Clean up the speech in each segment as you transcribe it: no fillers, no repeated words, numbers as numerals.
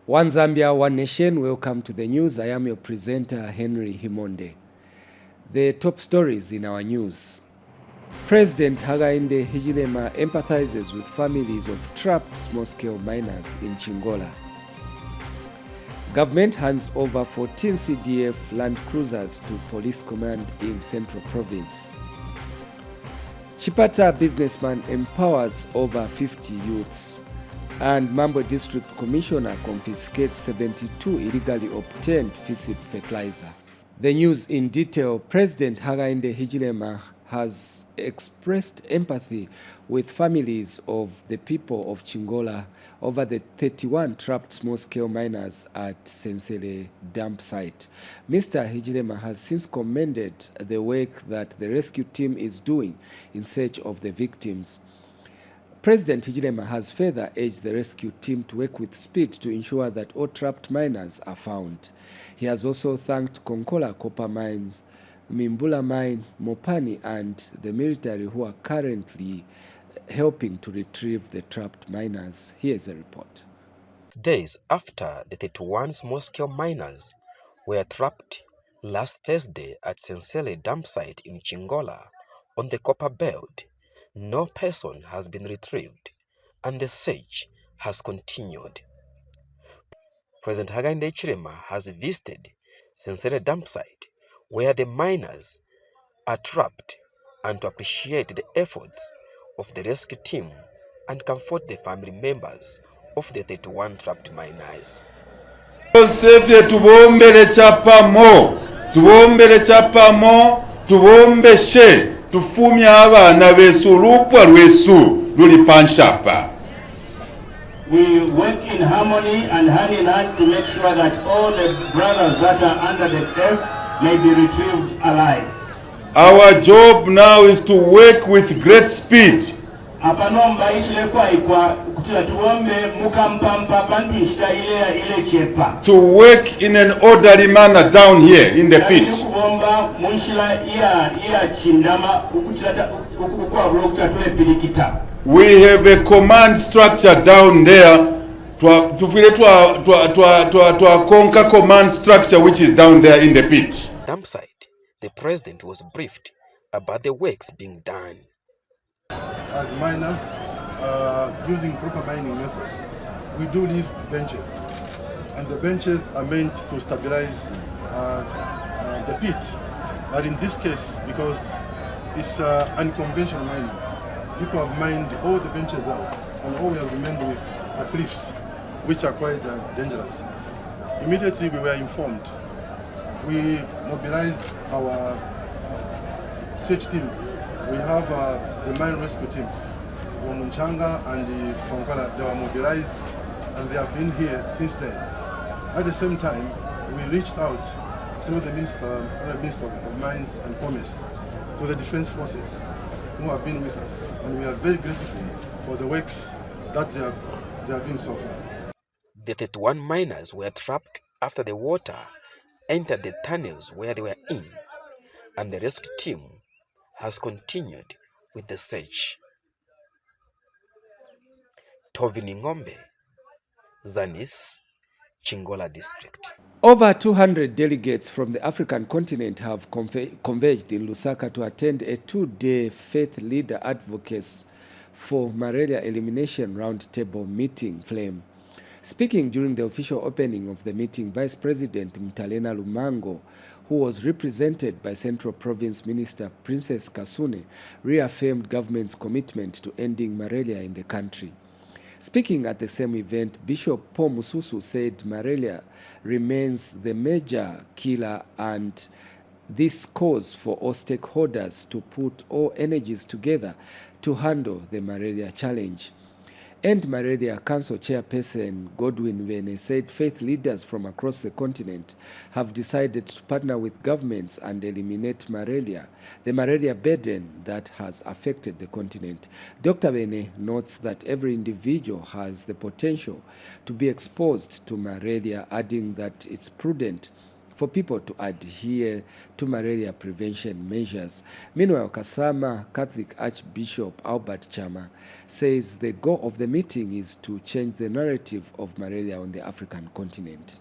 One Zambia, one nation. Welcome to the news. I am your presenter, Henry Himonde. The top stories in our news. President Hakainde Hichilema empathizes with families of trapped small-scale miners in Chingola. Government hands over 14 CDF land cruisers to police command in Central Province. Chipata businessman empowers over 50 youths. And Mambo District Commissioner confiscates 72 illegally obtained FISIP fertilizer. The news in detail. President Hakainde Hichilema has expressed empathy with families of the people of Chingola over the 31 trapped small-scale miners at Sensele dump site. Mr. Hichilema has since commended the work that the rescue team is doing in search of the victims. President Hichilema has further urged the rescue team to work with speed to ensure that all trapped miners are found. He has also thanked Konkola Copper Mines, Mimbula Mine, Mopani, and the military who are currently helping to retrieve the trapped miners. Here's a report. Days after the 31 small-scale miners were trapped last Thursday at Sensele dump site in Chingola on the Copper Belt, no person has been retrieved and the search has continued. President Hakainde Hichilema has visited Sensele dump site where the miners are trapped and to appreciate the efforts of the rescue team and comfort the family members of the 31 trapped miners. Sefye tubombele chapamo, tubombeshe, tufumya abana besu lupwa lwesu luli panshapa. We work in harmony and hand in hand to make sure that all the brothers that are under the earth may be retrieved alive. Our job now is to work with great speed. To work in an orderly manner down here in the pit. We have a command structure down there to a conquer command structure which is down there in the pit. Dump site, the president was briefed about the works being done. As miners, using proper mining methods, we do leave benches, and the benches are meant to stabilize the pit. But in this case, because it's unconventional mining, people have mined all the benches out, and all we have remained with are cliffs, which are quite dangerous. Immediately we were informed. We mobilized our search teams. We have the mine rescue teams from Nchanga and the Konkola. They were mobilized and they have been here since then. At the same time, we reached out through the Minister of Mines and Commerce to the Defense Forces who have been with us, and we are very grateful for the works that they are doing so far. The 31 miners were trapped after the water entered the tunnels where they were in, and the rescue team has continued with the search. Tovini Ngombe, Zanis, Chingola District. Over 200 delegates from the African continent have converged in Lusaka to attend a two-day faith leader advocates for malaria elimination roundtable meeting flame. Speaking during the official opening of the meeting, Vice President Mtalena Lumango, who was represented by Central Province Minister Princess Kasune, reaffirmed government's commitment to ending malaria in the country. Speaking at the same event, Bishop Paul Mususu said malaria remains the major killer and this calls for all stakeholders to put all energies together to handle the malaria challenge. End Malaria Council Chairperson Godwin Vene said faith leaders from across the continent have decided to partner with governments and eliminate malaria, the malaria burden that has affected the continent. Dr. Vene notes that every individual has the potential to be exposed to malaria, adding that it's prudent for people to adhere to malaria prevention measures. Meanwhile, Kasama Catholic Archbishop Albert Chama says the goal of the meeting is to change the narrative of malaria on the African continent.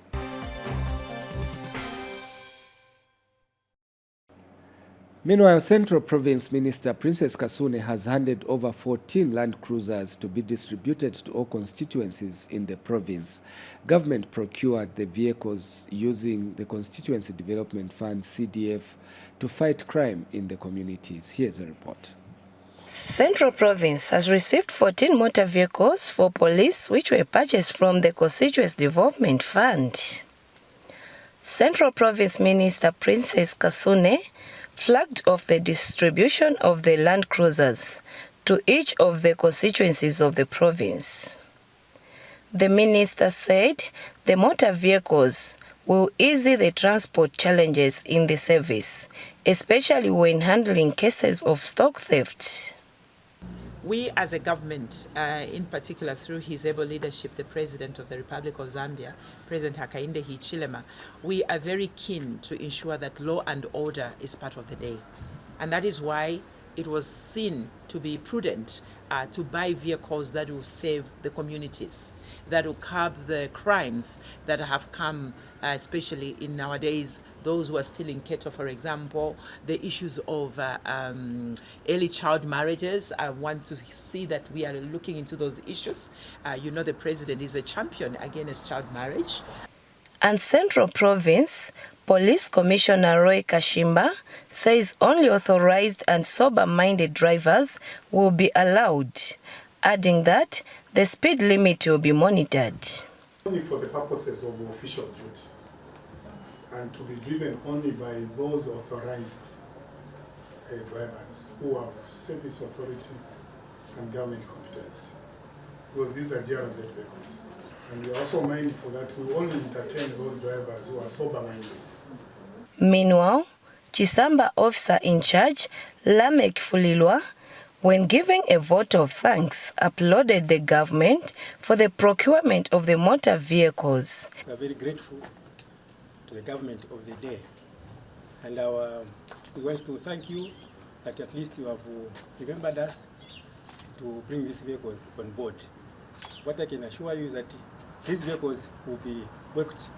Meanwhile, Central Province Minister Princess Kasune has handed over 14 land cruisers to be distributed to all constituencies in the province. Government procured the vehicles using the Constituency Development Fund (CDF) to fight crime in the communities. Here's a report. Central Province has received 14 motor vehicles for police which were purchased from the Constituency Development Fund. Central Province Minister Princess Kasune flagged off the distribution of the land cruisers to each of the constituencies of the province. The minister said the motor vehicles will ease the transport challenges in the service, especially when handling cases of stock theft. We as a government, in particular through his able leadership, the President of the Republic of Zambia, President Hakainde Hichilema, we are very keen to ensure that law and order is part of the day. And that is why it was seen to be prudent to buy vehicles that will save the communities, that will curb the crimes that have come, especially in nowadays, those who are stealing cattle, for example, the issues of early child marriages. I want to see that we are looking into those issues. You know, the president is a champion against child marriage. And Central Province Police Commissioner Roy Kashimba says only authorized and sober-minded drivers will be allowed, adding that the speed limit will be monitored. Only for the purposes of official duty and to be driven only by those authorized drivers who have service authority and government competence, because these are GRZ vehicles. And we are also mindful that we only entertain those drivers who are sober-minded. Meanwhile, Chisamba officer in charge, Lamek Fulilwa, when giving a vote of thanks, applauded the government for the procurement of the motor vehicles. We are very grateful to the government of the day, and we want to thank you that at least you have remembered us to bring these vehicles on board. What I can assure you is that these vehicles will be worked,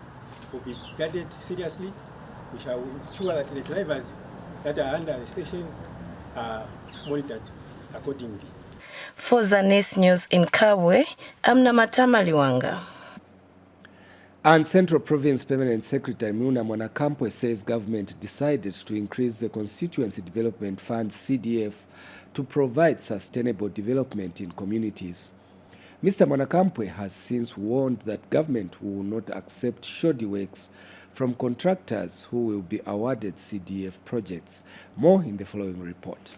will be guarded seriously. We shall ensure that the drivers that are under the stations are monitored accordingly. For Zanis News in Kabwe, I'm Namatama Liwanga. And Central Province Permanent Secretary Muna Mwanakampwe says government decided to increase the Constituency Development Fund (CDF) to provide sustainable development in communities. Mr. Mwanakampwe has since warned that government will not accept shoddy works from contractors who will be awarded CDF projects. More in the following report.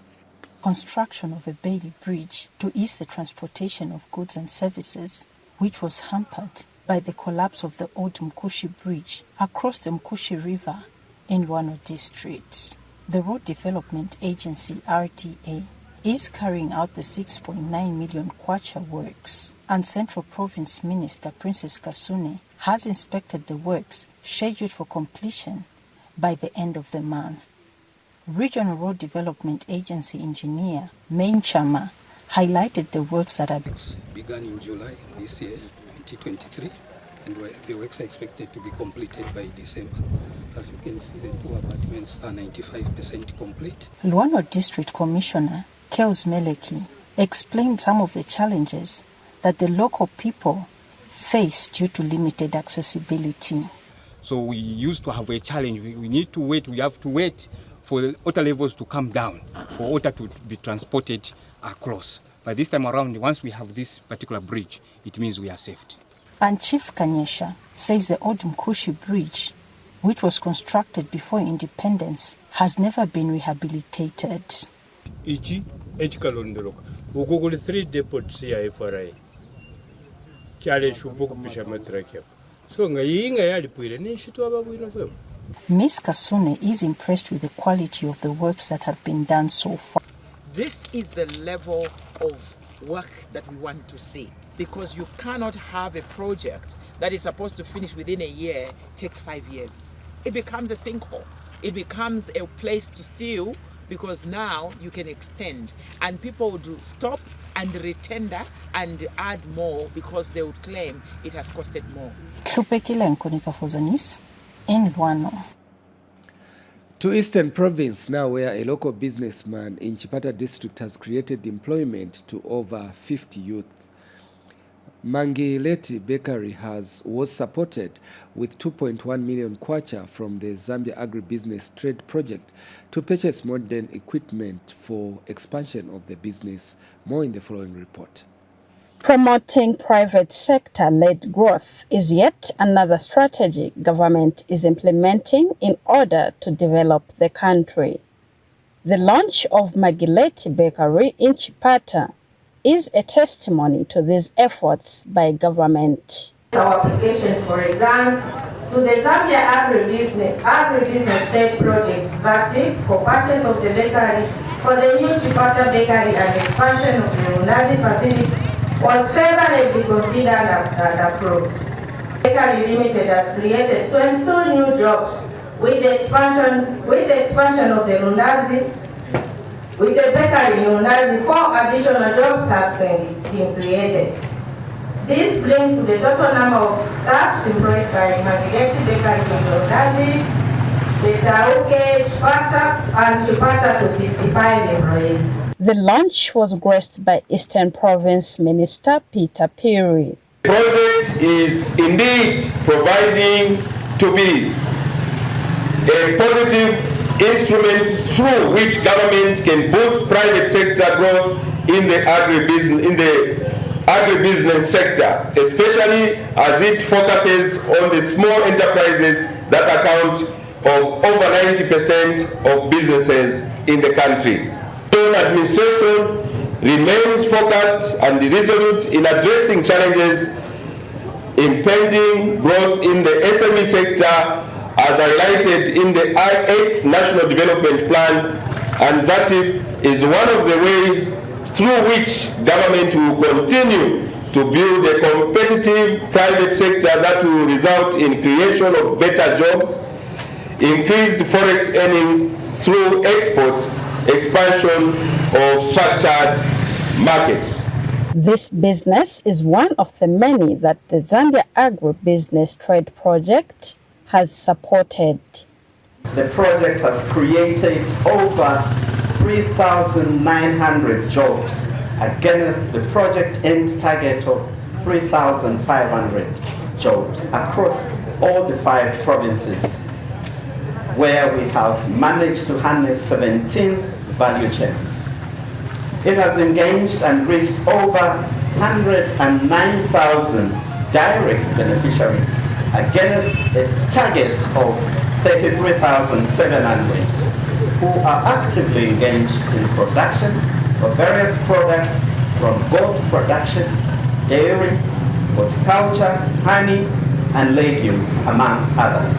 Construction of a Bailey Bridge to ease the transportation of goods and services, which was hampered by the collapse of the old Mkushi Bridge across the Mkushi River in Luano District. The Road Development Agency, RDA, is carrying out the 6.9 million kwacha works, and Central Province Minister Princess Kasune has inspected the works scheduled for completion by the end of the month. Regional Road Development Agency engineer Main Chama highlighted the works that began in July this year, 2023, and the works are expected to be completed by December. As you can see, the two apartments are 95% complete. Luano District Commissioner Kels Meleki explained some of the challenges that the local people face due to limited accessibility. So we used to have a challenge. We need to wait. We have to wait for the water levels to come down, for water to be transported across. But this time around, once we have this particular bridge, it means we are saved. And Chief Kanyesha says the old Mkushi Bridge, which was constructed before independence, has never been rehabilitated. Ichi echikalonderoka ukuguli 3 depots ya FRI kyale shupuku pisha matraki hapo so ngayinga yalipwire nishitwa babwino fwe. Ms. Kasune is impressed with the quality of the works that have been done so far. This is the level of work that we want to see, because you cannot have a project that is supposed to finish within a year, takes 5 years. it becomes a sinkhole. It becomes a place to steal, because now you can extend, and people would stop and retender and add more because they would claim it has costed more. For Zanis in Luano. To Eastern Province now, where a local businessman in Chipata district has created employment to over 50 youth. Mangileti Bakery was supported with 2.1 million kwacha from the Zambia Agribusiness Trade Project to purchase modern equipment for expansion of the business. More in the following report. Promoting private sector-led growth is yet another strategy government is implementing in order to develop the country. The launch of Mangileti Bakery in Chipata is a testimony to these efforts by government. Our application for a grant to the Zambia Agribusiness Trade Project (ZATI) for purchase of the bakery for the new Chipata Bakery and expansion of the Unazi facility was favorably considered and approved. Bakery Limited has created 22 new jobs with the expansion of the Unazi. With the bakery in Unazi, 4 additional jobs have been created. This brings the total number of staffs employed by Mangileti Bakery in Unazi, Betauke, Chipata to 65 employees. The launch was graced by Eastern Province Minister Peter Piri. The project is indeed proving to be a positive instrument through which government can boost private sector growth in the agribusiness sector, especially as it focuses on the small enterprises that account of over 90% of businesses in the country. The administration remains focused and resolute in addressing challenges impending growth in the SME sector as highlighted in the 8th National Development Plan, and that is one of the ways through which government will continue to build a competitive private sector that will result in creation of better jobs, increased forex earnings through export, expansion of structured markets. This business is one of the many that the Zambia Agribusiness Trade Project has supported. The project has created over 3,900 jobs against the project end target of 3,500 jobs across all the 5 provinces, where we have managed to harness 17 value chains. It has engaged and reached over 109,000 direct beneficiaries against a target of 33,700 who are actively engaged in production of various products from goat production, dairy, horticulture, honey, and legumes, among others.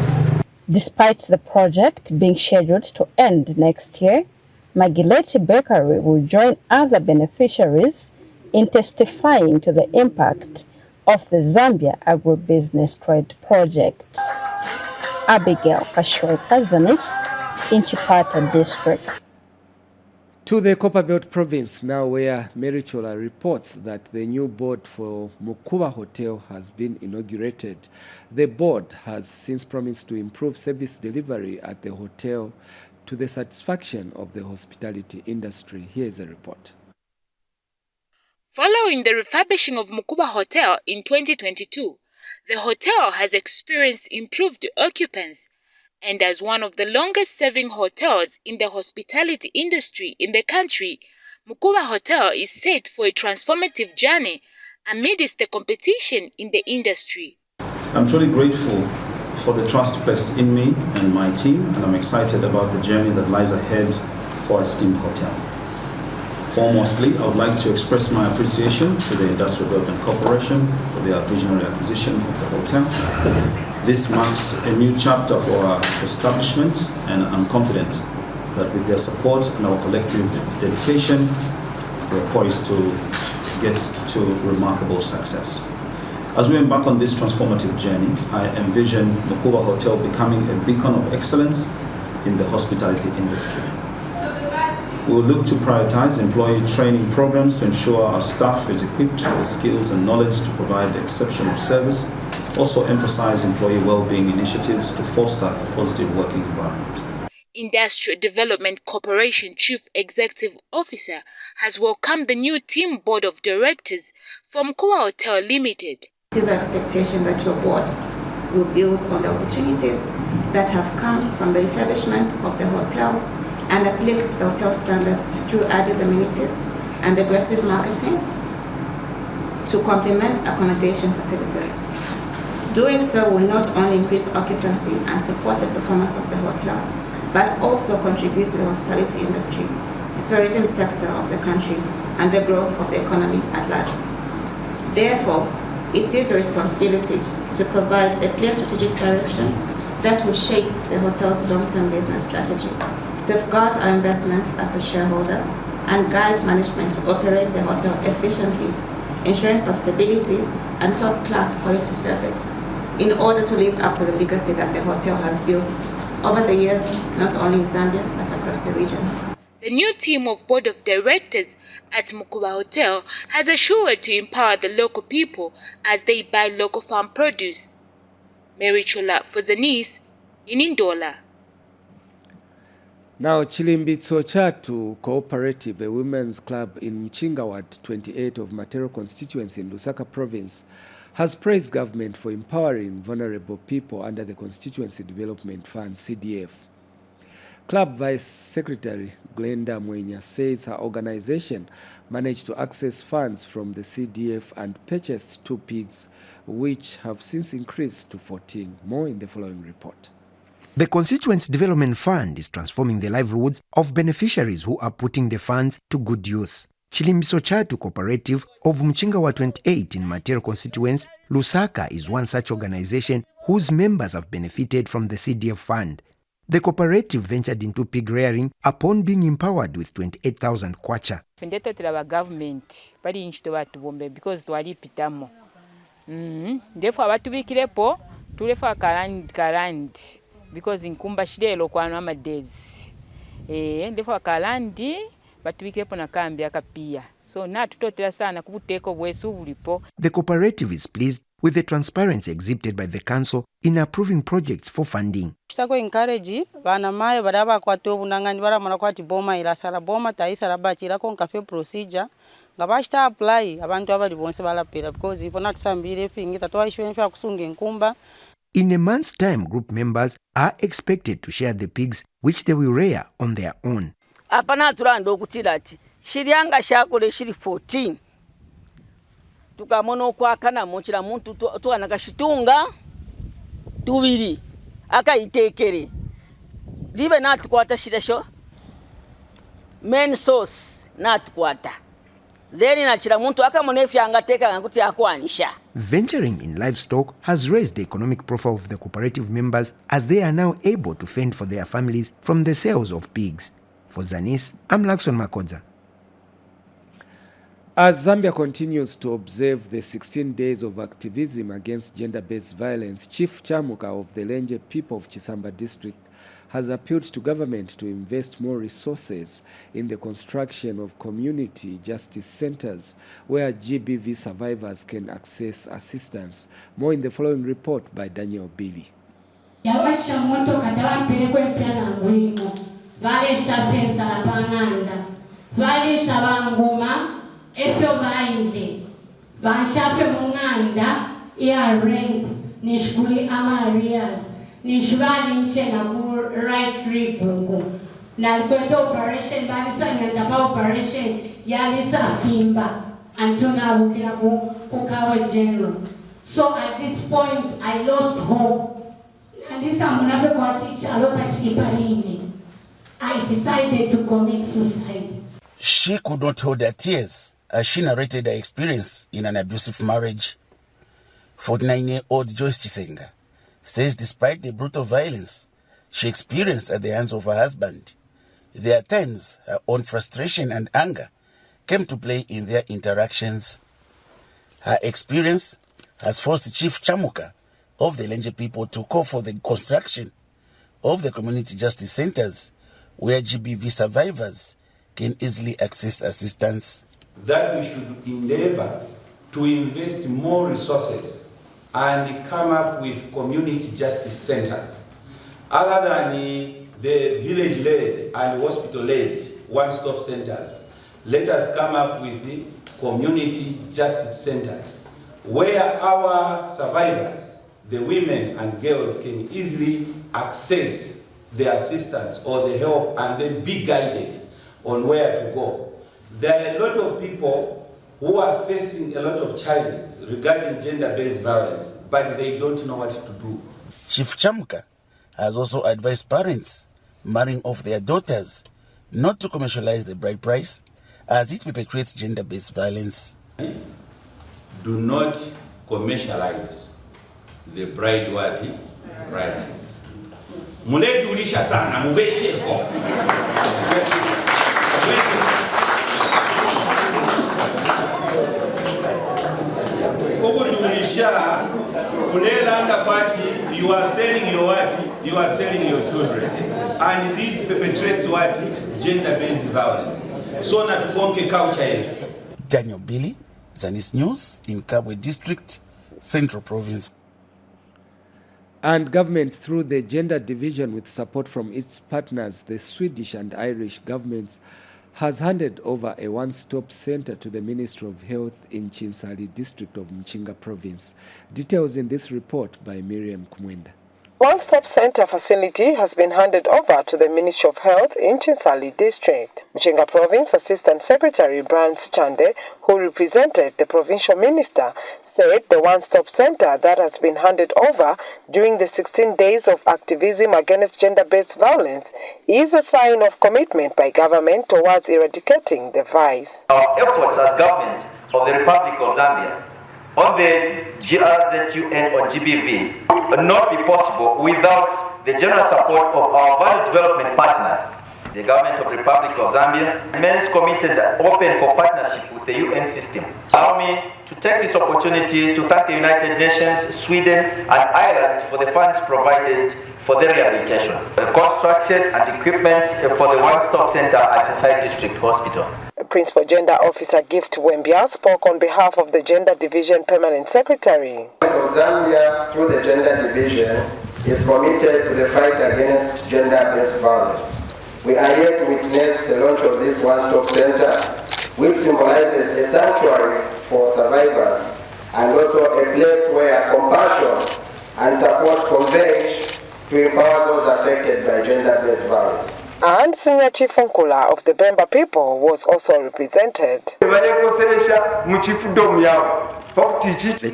Despite the project being scheduled to end next year, Mangileti Bakery will join other beneficiaries in testifying to the impact of the Zambia Agribusiness Trade Project. Abigail Kashweka, Zanis, in Chipata District. To the Copperbelt Province now, where Merichola reports that the new board for Mukuba Hotel has been inaugurated. The board has since promised to improve service delivery at the hotel to the satisfaction of the hospitality industry. Here is a report. Following the refurbishing of Mukuba Hotel in 2022, the hotel has experienced improved occupants, and as one of the longest-serving hotels in the hospitality industry in the country, Mukuba Hotel is set for a transformative journey amidst the competition in the industry. I'm truly grateful for the trust placed in me and my team, and I'm excited about the journey that lies ahead for our esteemed hotel. Foremostly, I would like to express my appreciation to the Industrial Development Corporation for their visionary acquisition of the hotel. This marks a new chapter for our establishment, and I'm confident that with their support and our collective dedication, we're poised to get to remarkable success. As we embark on this transformative journey, I envision Mukuba Hotel becoming a beacon of excellence in the hospitality industry. We will look to prioritize employee training programs to ensure our staff is equipped with the skills and knowledge to provide exceptional service. Also emphasize employee well-being initiatives to foster a positive working environment. Industrial Development Corporation Chief Executive Officer has welcomed the new team board of directors from Mukuba Hotel Limited. It is our expectation that your board will build on the opportunities that have come from the refurbishment of the hotel and uplift the hotel standards through added amenities and aggressive marketing to complement accommodation facilities. Doing so will not only increase occupancy and support the performance of the hotel, but also contribute to the hospitality industry, the tourism sector of the country, and the growth of the economy at large. Therefore, it is a responsibility to provide a clear strategic direction that will shape the hotel's long-term business strategy, safeguard our investment as the shareholder, and guide management to operate the hotel efficiently, ensuring profitability and top-class quality service in order to live up to the legacy that the hotel has built over the years, not only in Zambia, but across the region. The new team of board of directors at Mukuba Hotel has assured to empower the local people as they buy local farm produce. Mary Chola for Zanis in Ndola. Now, Chilimbitso Chatu Cooperative, a women's club in Mchinga Ward 28 of Matero constituency in Lusaka province, has praised government for empowering vulnerable people under the Constituency Development Fund, CDF. Club Vice Secretary Glenda Mwenya says her organization managed to access funds from the CDF and purchased 2 pigs, which have since increased to 14. More in the following report. The Constituency Development Fund is transforming the livelihoods of beneficiaries who are putting the funds to good use. Chilimbiso Chatu Cooperative of Mchingawa 28 in Matero constituency, Lusaka, is one such organization whose members have benefited from the CDF fund. The cooperative ventured into pig rearing upon being empowered with 28,000 kwacha. Fendetotera government bali nchito batubombe because twalipitamo. Therefore abatubikirepo tulefa karandi because inkumba shirelo kwano amadezi. Therefore karandi batubikirepo na kambi akapia. So na tutotera sana kubuteko bwesu bulipo. The cooperative is pleased with the transparency exhibited by the council in approving projects for funding. Sako encourage bana mayo baraba kwato bunangani bara mara kwati boma ila sala boma taisa rabati ila kon cafe procedure ngabashita apply abantu abali bonse balapera because ipo natusambire pingita twaishwe nfa kusunga enkumba. In a month's time, group members are expected to share the pigs which they will rear on their own. Apana turando okutira ati shirianga shakole shiri 14 tukamono kwakana mochira muntu tuanakashitunga tubiri akaitekere libe natkwata shiresho main source natkwata then nachira muntu akamonefi angateka ngakuti akwanisha. Venturing in livestock has raised the economic profile of the cooperative members as they are now able to fend for their families from the sales of pigs. For Zanis, I'm Lakson Makodza. As Zambia continues to observe the 16 days of activism against gender-based violence, Chief Chamuka of the Lenje people of Chisamba district has appealed to government to invest more resources in the construction of community justice centers where GBV survivors can access assistance. More in the following report by Daniel Billy. Efyo bainde bashafe munganda ya rent nishkuli amarias nishubali nchena ku right rib na alikuwa operation balisa nyanda pa operation yalisa fimba antona bukira ku kawa general. So at this point I lost hope and this amunafe kwa teacher alota chikiparini. I decided to commit suicide. She could not hold her tears as she narrated her experience in an abusive marriage. 49-year-old Joyce Chisenga says despite the brutal violence she experienced at the hands of her husband, there are times her own frustration and anger came to play in their interactions. Her experience has forced Chief Chamuka of the Lenje people to call for the construction of the community justice centers where GBV survivors can easily access assistance. That we should endeavor to invest more resources and come up with community justice centers. Other than the village-led and hospital-led one-stop centers, let us come up with the community justice centers where our survivors, the women and girls, can easily access the assistance or the help and then be guided on where to go. There are a lot of people who are facing a lot of challenges regarding gender-based violence, but they don't know what to do. Chief Chamuka has also advised parents marrying off their daughters not to commercialize the bride price as it perpetuates gender-based violence. Do not commercialize the bride price. Muledulisha sana mubesheko. Kudulisha kulelanga party, you are selling your what? You are selling your children. And this perpetrates what? Gender-based violence. So na tukonke culture yetu. Daniel Billy, Zanis News in Kabwe District, Central Province. And government, through the gender division with support from its partners, the Swedish and Irish governments, has handed over a one-stop center to the Ministry of Health in Chinsali district of Mchinga province. Details in this report by Miriam Kumwenda. One-stop center facility has been handed over to the Ministry of Health in Chinsali district. Mchinga Province Assistant Secretary Brian Chande, who represented the provincial minister, said the one-stop center that has been handed over during the 16 days of activism against gender-based violence is a sign of commitment by government towards eradicating the vice. Our efforts as government of the Republic of Zambia on the GRZUN or GBV would not be possible without the general support of our valued development partners. The government of the Republic of Zambia remains committed and open for partnership with the UN system. Allow me to take this opportunity to thank the United Nations, Sweden and Ireland for the funds provided for the rehabilitation, the construction and equipment for the one-stop center at Chinsali District Hospital. Principal Gender Officer Gift Wembia spoke on behalf of the Gender Division Permanent Secretary. Zambia, through the Gender Division, is committed to the fight against gender-based violence. We are here to witness the launch of this one-stop center, which symbolizes a sanctuary for survivors and also a place where compassion and support converge to empower those affected by gender-based violence. And Senior Chief Nkula of the Bemba people was also represented. The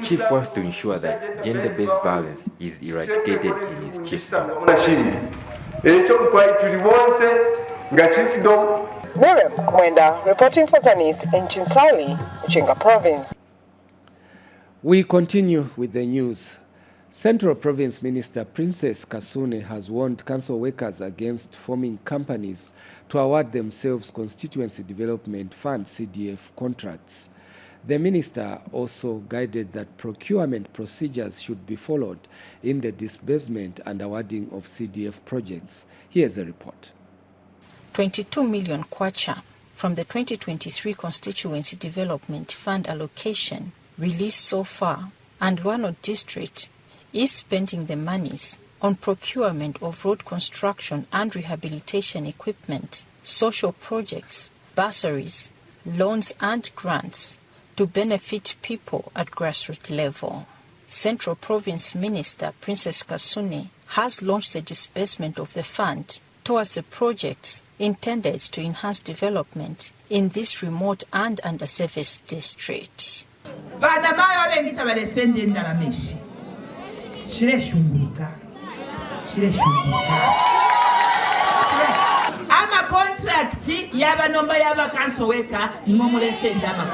chief wants to ensure that gender-based violence is eradicated in his chiefdom. Miriam Kumwenda reporting for Zanis in Chinsali, Mchinga Province. We continue with the news. Central Province Minister Princess Kasune has warned council workers against forming companies to award themselves Constituency Development Fund CDF contracts. The minister also guided that procurement procedures should be followed in the disbursement and awarding of CDF projects. Here's a report. 22 million kwacha from the 2023 Constituency Development Fund allocation released so far, and Luano District is spending the monies on procurement of road construction and rehabilitation equipment, social projects, bursaries, loans and grants to benefit people at grassroots level. Central Province Minister Princess Kasune has launched the disbursement of the fund towards the projects intended to enhance development in this remote and underserviced district. Ama contract yaba nomba yaba council worker nimomulese ndama.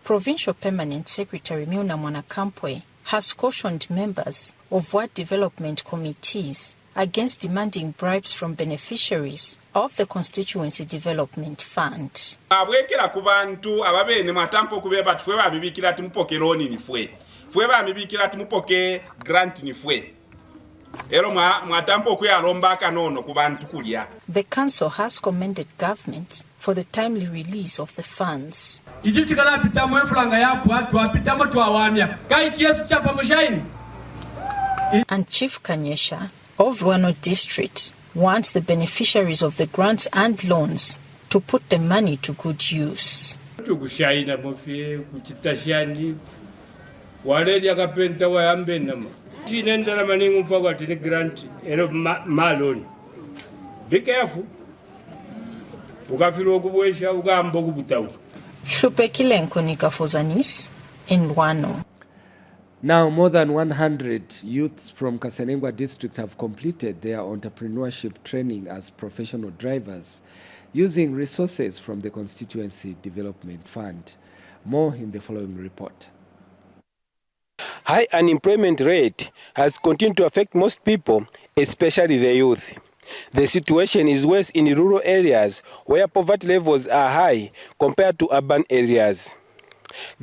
Provincial Permanent Secretary Milna Mwanakampwe has cautioned members of ward development committees against demanding bribes from beneficiaries of the Constituency Development Fund. Abwekera ku bantu ababene mwatampo kubeba tufwe babibikira tumupoke loan ni fwe. Fwe babibikira tumupoke grant ni fwe. Ero mwatampo kuyalomba kanono ku bantu kulya. The council has commended government for the timely release of the funds. And Chief Kanyesha of Ruano District wants the beneficiaries of the grants and loans to put the money to good use. Be careful. Shupekile Nkonika for Zanis in Luano. Now, more than 100 youths from Kasenengwa district have completed their entrepreneurship training as professional drivers using resources from the Constituency Development Fund. More in the following report. High unemployment rate has continued to affect most people, especially the youth. The situation is worse in rural areas where poverty levels are high compared to urban areas.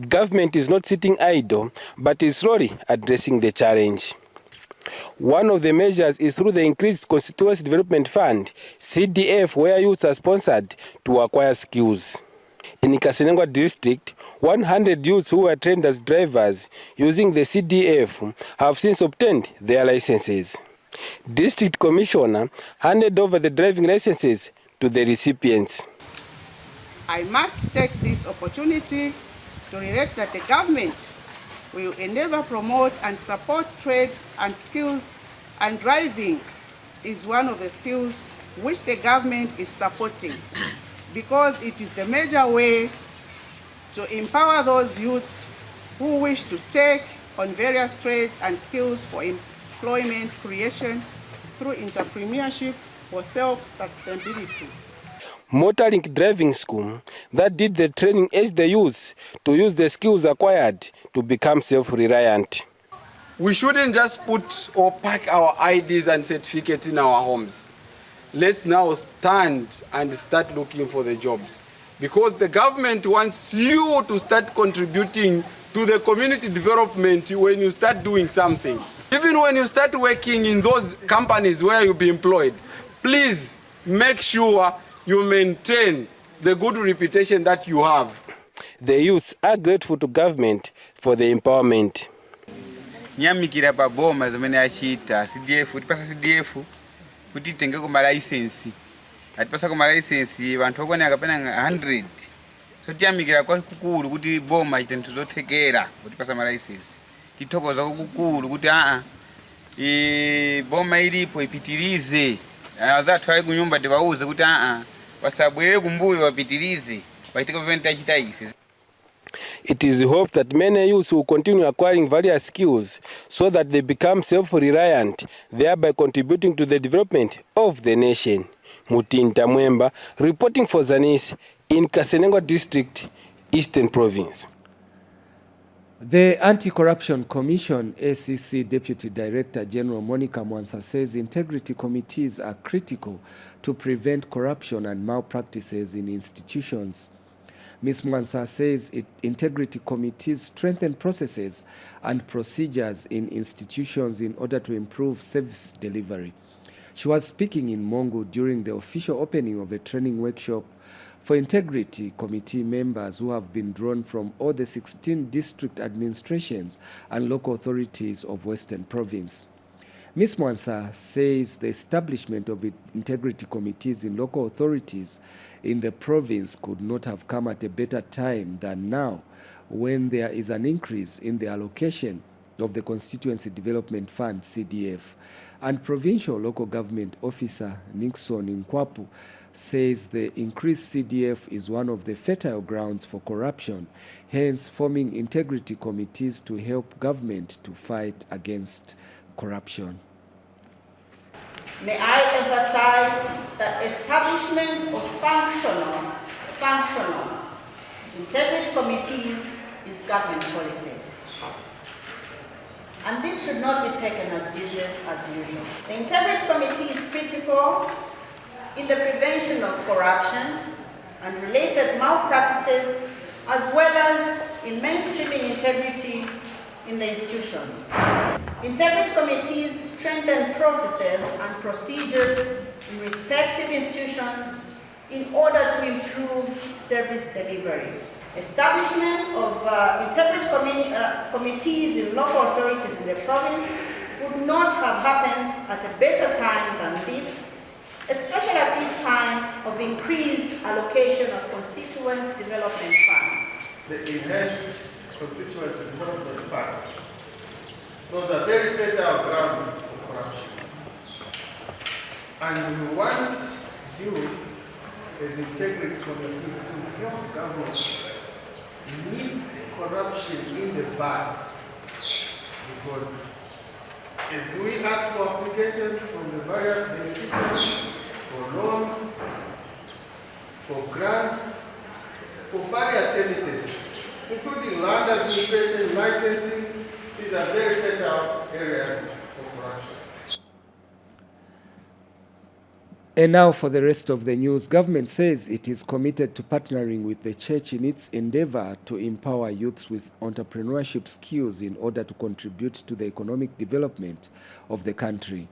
Government is not sitting idle, but is slowly addressing the challenge. One of the measures is through the increased Constituency Development Fund, CDF, where youths are sponsored to acquire skills. In Kasenengwa district, 100 youths who were trained as drivers using the CDF have since obtained their licenses. District Commissioner handed over the driving licenses to the recipients. I must take this opportunity to relate that the government will endeavor, promote and support trade and skills, and driving is one of the skills which the government is supporting because it is the major way to empower those youths who wish to take on various trades and skills for employment creation through entrepreneurship for self-sustainability. Motorlink driving school that did the training urged the youth to use the skills acquired to become self-reliant. We shouldn't just put or pack our IDs and certificates in our homes. Let's now stand and start looking for the jobs, because the government wants you to start contributing to the community development when you start doing something. Even when you start working in those companies where you'll be employed, please make sure you maintain the good reputation that you have. The youths are grateful to government for the empowerment. Nyamikira baboma zomene achita CDF utipasa CDF kuti tenge ku license atipasa ku license vantu okwana akapena 100 so tiyamikira kwa kukulu kuti boma chitenthu zothekera utipasa license tithokoza kukulu kuti boma ilipo ipitirize azathu ali kunyumba tibauze kuti wasabwere kumbuyo wapitirize waitika pamene achita isi. It is hoped that many youths will continue acquiring various skills so that they become self-reliant, thereby contributing to the development of the nation. Mutinta Mwemba, reporting for Zanis in Kasenengwa District, Eastern Province. The Anti-Corruption Commission ACC Deputy Director General Monica Mwansa says integrity committees are critical to prevent corruption and malpractices in institutions. Ms. Mwansa says integrity committees strengthen processes and procedures in institutions in order to improve service delivery. She was speaking in Mongo during the official opening of a training workshop for integrity committee members who have been drawn from all the 16 district administrations and local authorities of Western Province. Ms. Mwansa says the establishment of integrity committees in local authorities in the province could not have come at a better time than now, when there is an increase in the allocation of the Constituency Development Fund, CDF. And Provincial Local Government Officer Nixon Nkwapu says the increased CDF is one of the fertile grounds for corruption, hence forming integrity committees to help government to fight against corruption. May I emphasize that establishment of functional integrity committees is government policy. and this should not be taken as business as usual. The Integrity Committee is critical in the prevention of corruption and related malpractices, as well as in mainstreaming integrity in the institutions. Integrity committees strengthen processes and procedures in respective institutions in order to improve service delivery. Establishment of integrity committees in local authorities in the province would not have happened at a better time than this, especially at this time of increased allocation of constituency development funds. The enhanced constituency development fund, those are very fertile grounds for corruption. And we want you as integrity committees to help government nip corruption in the bud, because as we ask for applications from the various beneficiaries, for loans, for grants, for various services, including land administration, licensing, these are very fertile areas for corruption. And now for the rest of the news, government says it is committed to partnering with the church in its endeavor to empower youths with entrepreneurship skills in order to contribute to the economic development of the country.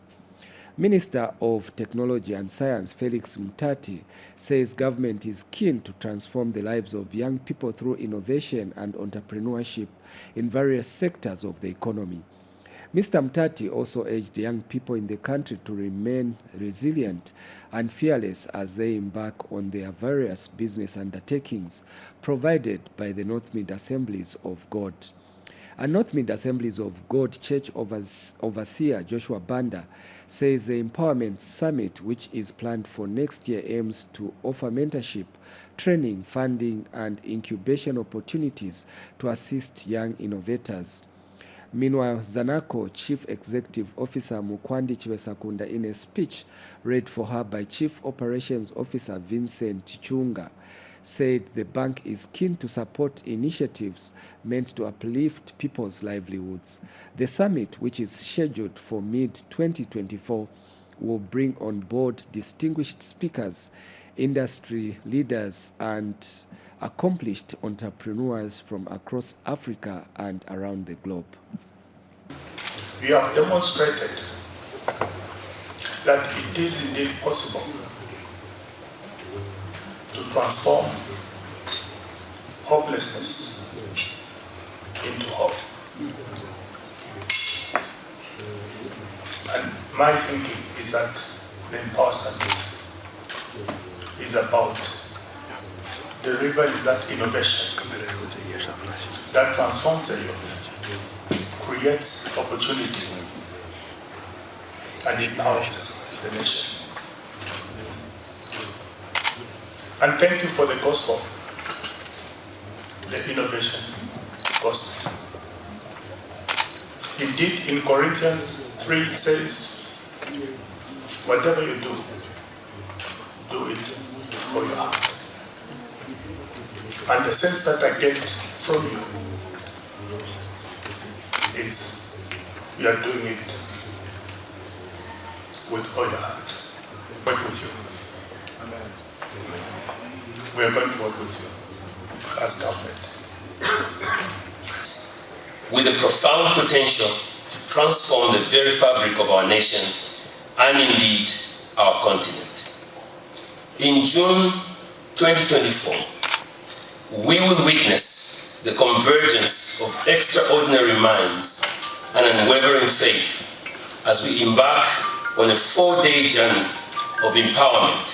Minister of Technology and Science Felix Mutati says government is keen to transform the lives of young people through innovation and entrepreneurship in various sectors of the economy. Mr. Mutati also urged young people in the country to remain resilient and fearless as they embark on their various business undertakings provided by the North Mid Assemblies of God. A North Mid Assemblies of God Church overseer Joshua Banda says the Empowerment Summit, which is planned for next year, aims to offer mentorship, training, funding, and incubation opportunities to assist young innovators. Meanwhile, Zanaco Chief Executive Officer Mukwandi Chiwesakunda, in a speech read for her by Chief Operations Officer Vincent Chunga, said the bank is keen to support initiatives meant to uplift people's livelihoods. The summit, which is scheduled for mid-2024, will bring on board distinguished speakers, industry leaders, and accomplished entrepreneurs from across Africa and around the globe. We have demonstrated that it is indeed possible to transform hopelessness into hope. And my thinking is that the Empower Summit is about delivering that innovation that transforms the youth, creates opportunity, and empowers the nation. And thank you for the gospel, the innovation gospel. Indeed, in Corinthians 3 it says, whatever you do, do it for your heart. And the sense that I get from you is you are doing it with all your heart. Work with you. Amen. We are going to work with you as government. With a profound potential to transform the very fabric of our nation and indeed our continent. In June 2024, we will witness the convergence of extraordinary minds and unwavering faith as we embark on a 4-day journey of empowerment,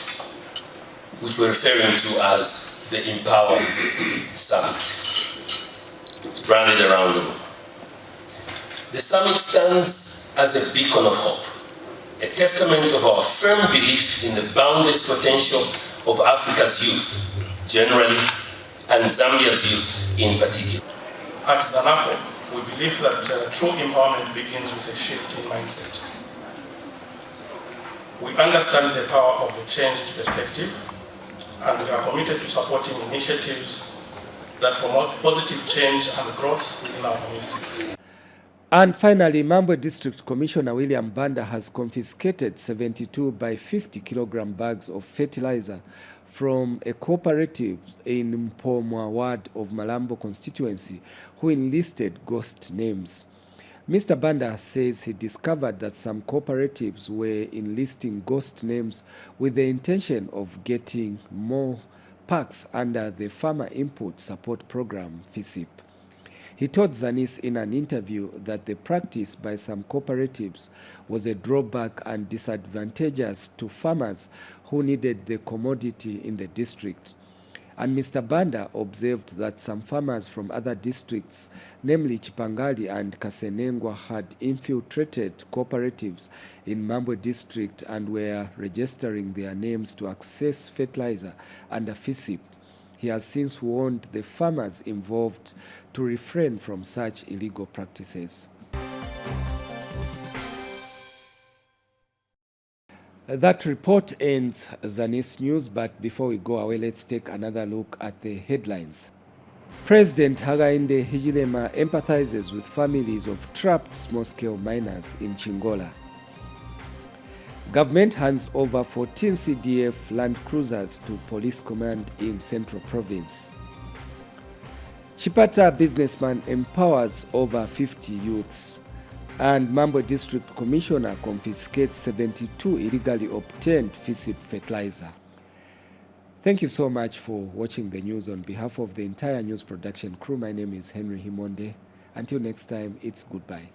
which we're referring to as the Empower Summit. It's branded around the world. The summit stands as a beacon of hope, a testament of our firm belief in the boundless potential of Africa's youth generally and Zambia's youth in particular. At Zanaco, we believe that true empowerment begins with a shift in mindset. We understand the power of a changed perspective, and we are committed to supporting initiatives that promote positive change and growth within our communities. And finally, Mambo District Commissioner William Banda has confiscated 72 by 50 kilogram bags of fertilizer from a cooperative in Mpomwa ward of Malambo constituency who enlisted ghost names. Mr. Banda says he discovered that some cooperatives were enlisting ghost names with the intention of getting more packs under the Farmer Input Support Program, FISIP. He told Zanis in an interview that the practice by some cooperatives was a drawback and disadvantageous to farmers who needed the commodity in the district. And Mr. Banda observed that some farmers from other districts, namely Chipangali and Kasenengwa, had infiltrated cooperatives in Mambo district and were registering their names to access fertilizer under FISIP. He has since warned the farmers involved to refrain from such illegal practices. That report ends Zanis News, but before we go away, let's take another look at the headlines. President Hakainde Hichilema empathizes with families of trapped small-scale miners in Chingola. Government hands over 14 CDF land cruisers to police command in Central Province. Chipata businessman empowers over 50 youths. And Mambo District Commissioner confiscates 72 illegally obtained FISIP fertilizer. Thank you so much for watching the news. On behalf of the entire news production crew, my name is Henry Himonde. Until next time, it's goodbye.